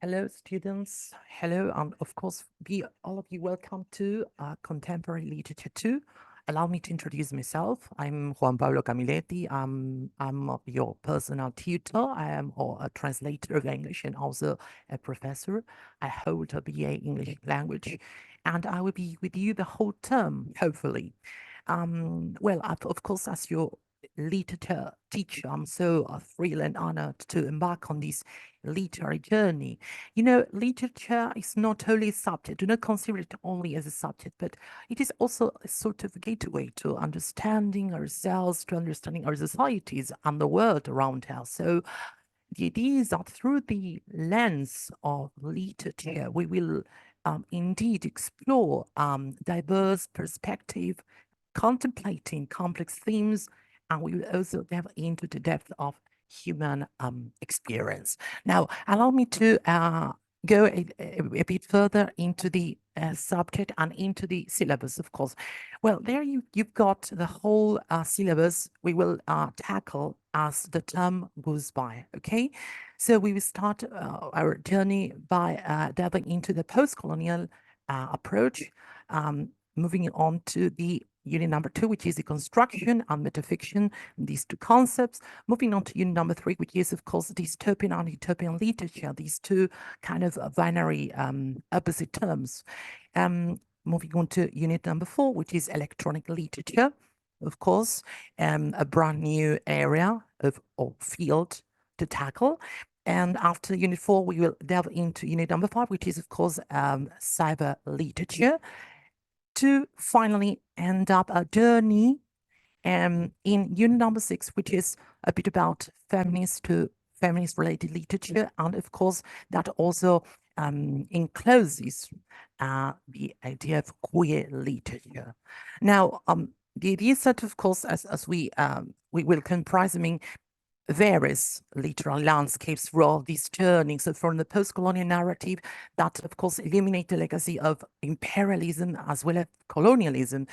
Hello, students. Hello, and of course, all of you welcome to Contemporary Literature 2. Allow me to introduce myself. I'm Juan Pablo Camiletti. I'm your personal tutor. I am a translator of English and also a professor. I hold a BA English language, and I will be with you the whole term, hopefully. Of course, as your literature teacher, I'm so thrilled and honored to embark on this literary journey. You know, literature is not only a subject, do not consider it only as a subject, but it is also a sort of gateway to understanding ourselves, to understanding our societies and the world around us. So the idea is that through the lens of literature, we will indeed explore diverse perspective, contemplating complex themes, and we will also delve into the depth of human experience. Now, allow me to go a bit further into the subject and into the syllabus, of course. Well, there you've got the whole syllabus we will tackle as the term goes by, okay? So we will start our journey by delving into the post-colonial approach, moving on to the unit number 2, which is the construction and metafiction, these two concepts. Moving on to unit number 3, which is, of course, dystopian and utopian literature, these two kind of binary opposite terms. Moving on to unit number 4, which is electronic literature, of course, a brand new area or field to tackle. And after unit 4, we will delve into unit number 5, which is, of course, cyber literature, to finally end up a journey in unit number 6, which is a bit about feminist related literature. And of course, that also encloses the idea of queer literature. Now, the idea is that, of course, as we will comprise, various literal landscapes through all these turnings. So from the post-colonial narrative that, of course, eliminate the legacy of imperialism as well as colonialism,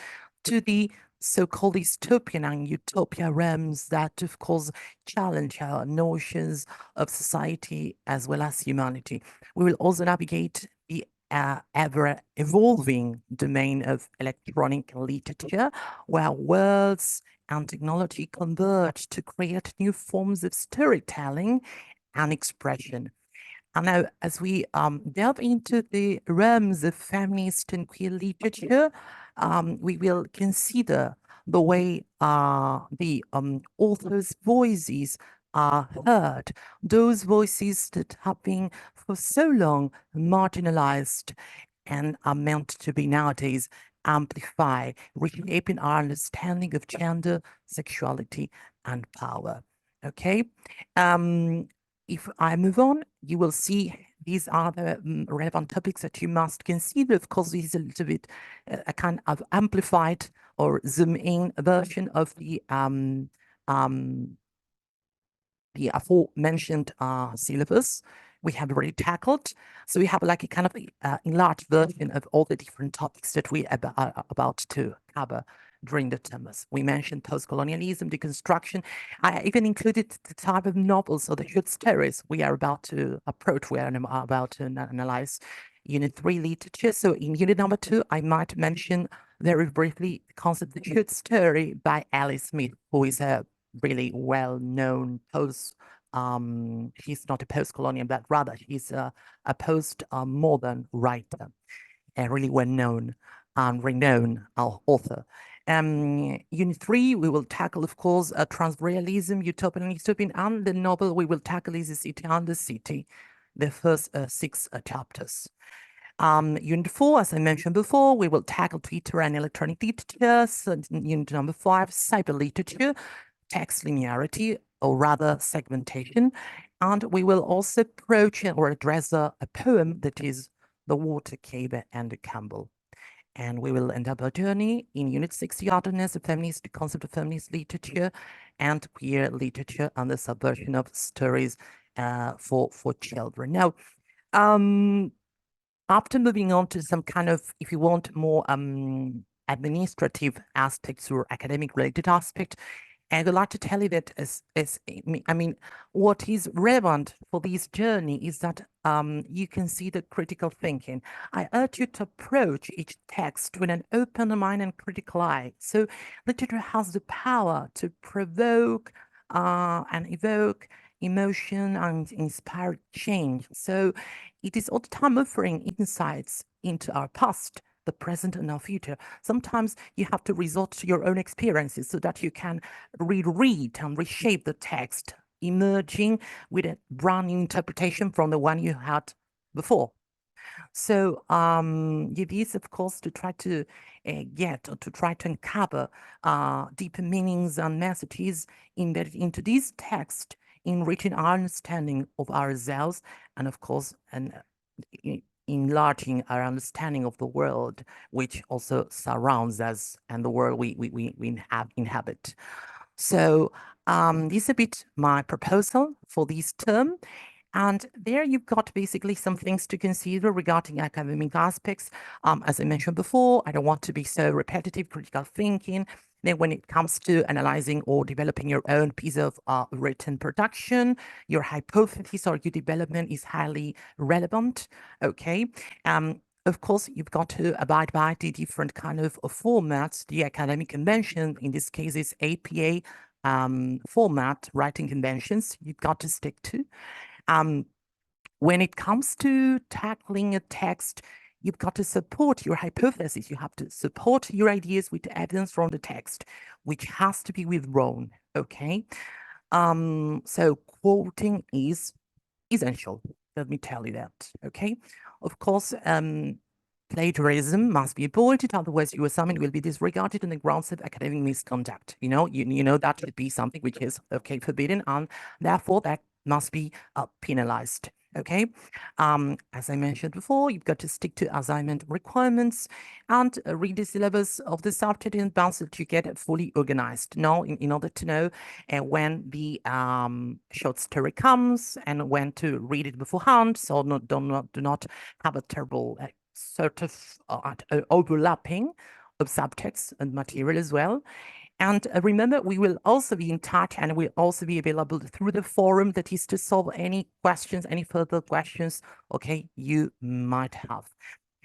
to the so-called dystopian and utopia realms that, of course, challenge our notions of society as well as humanity. We will also navigate the ever-evolving domain of electronic literature, where words and technology converge to create new forms of storytelling and expression. And now, as we delve into the realms of feminist and queer literature, we will consider the way the authors' voices are heard, those voices that have been for so long marginalized and are meant to be nowadays amplify, reshaping our understanding of gender, sexuality, and power. Okay. If I move on, you will see these are the relevant topics that you must consider. Of course, this is a little bit a kind of amplified or zoom in version of the aforementioned syllabus we have already tackled. So we have like a kind of enlarged version of all the different topics that we are about to cover during the terms. We mentioned post-colonialism, deconstruction. I even included the type of novels or the short stories we are about to approach, we are about to analyze unit 3 literature. So in unit number 2, I might mention very briefly the concept of the short story by Alice Smith, who is a really well-known she's not a post-colonial, but rather she's a post-modern writer, a really well-known and renowned author. Unit 3, we will tackle, of course, transrealism, utopian and dystopian, and the novel we will tackle is The City and the City, the first 6 chapters. Unit 4, as I mentioned before, we will tackle Twitter and electronic literature. So unit number 5, cyber literature, text linearity, or rather segmentation. And we will also approach or address a poem that is The Water Cave and the Campbell. And we will end up our journey in Unit 6, the otherness, the concept of feminist literature and queer literature and the subversion of stories for children. Now, after moving on to some kind of, if you want, more administrative aspects or academic related aspect, And I'd like to tell you that I mean, what is relevant for this journey is that you can see the critical thinking. I urge you to approach each text with an open mind and critical eye. So literature has the power to provoke and evoke emotion and inspire change. So it is all the time offering insights into our past, the present, and our future. Sometimes you have to resort to your own experiences so that you can reread and reshape the text, emerging with a brand new interpretation from the one you had before. So it is, of course, to try to get or to try to uncover deeper meanings and messages embedded into this text, enriching our understanding of ourselves and, of course, enlarging our understanding of the world, which also surrounds us and the world we inhabit. So this is a bit my proposal for this term. And there you've got basically some things to consider regarding academic aspects. As I mentioned before, I don't want to be so repetitive, critical thinking. Then when it comes to analyzing or developing your own piece of written production, your hypothesis or your development is highly relevant, okay? Of course, you've got to abide by the different kind of formats, the academic convention, in this case is APA format, writing conventions, you've got to stick to. When it comes to tackling a text, you've got to support your hypothesis. You have to support your ideas with evidence from the text, which has to be withdrawn, okay? So quoting is essential. Let me tell you that, okay? Of course, plagiarism must be avoided, otherwise your assignment will be disregarded on the grounds of academic misconduct. You know that should be something which is, okay, forbidden, and therefore that must be penalized. Okay, as I mentioned before, you've got to stick to assignment requirements and read the syllabus of the subject in advance so that you get it fully organized. Now, in order to know when the short story comes and when to read it beforehand, so do not have a terrible sort of overlapping of subjects and material as well. And remember, we will also be in touch and we'll also be available through the forum, that is to solve any questions, any further questions, okay, you might have.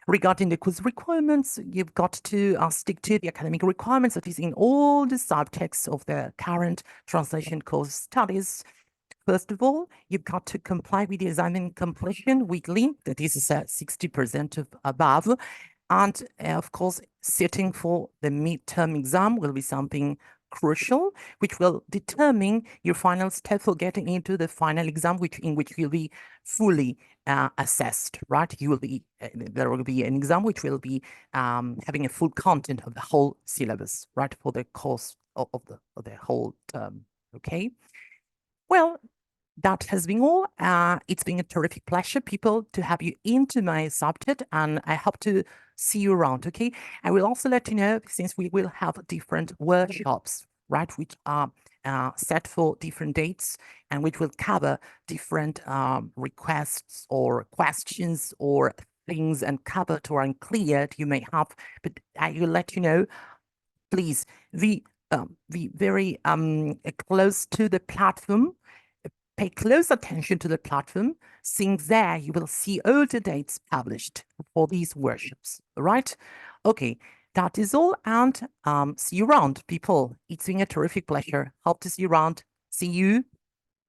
Regarding the quiz requirements, you've got to stick to the academic requirements that is in all the subjects of the current translation course studies. First of all, you've got to comply with the assignment completion weekly, that is 60% of above. And of course, sitting for the midterm exam will be something crucial, which will determine your final step for getting into the final exam, in which you'll be fully assessed, right? You will be there will be an exam which will be having a full content of the whole syllabus, right, for the course of the whole term. Okay. Well, that has been all. It's been a terrific pleasure, people, to have you into my subject, and I hope to see you around, okay? I will also let you know, since we will have different workshops, right, which are set for different dates and which will cover different requests or questions or things uncovered or uncleared you may have, but I will let you know. Please be very close to the platform. Pay close attention to the platform, since there you will see all the dates published for these workshops, all right? Okay, that is all, and see you around, people. It's been a terrific pleasure. Hope to see you around. See you.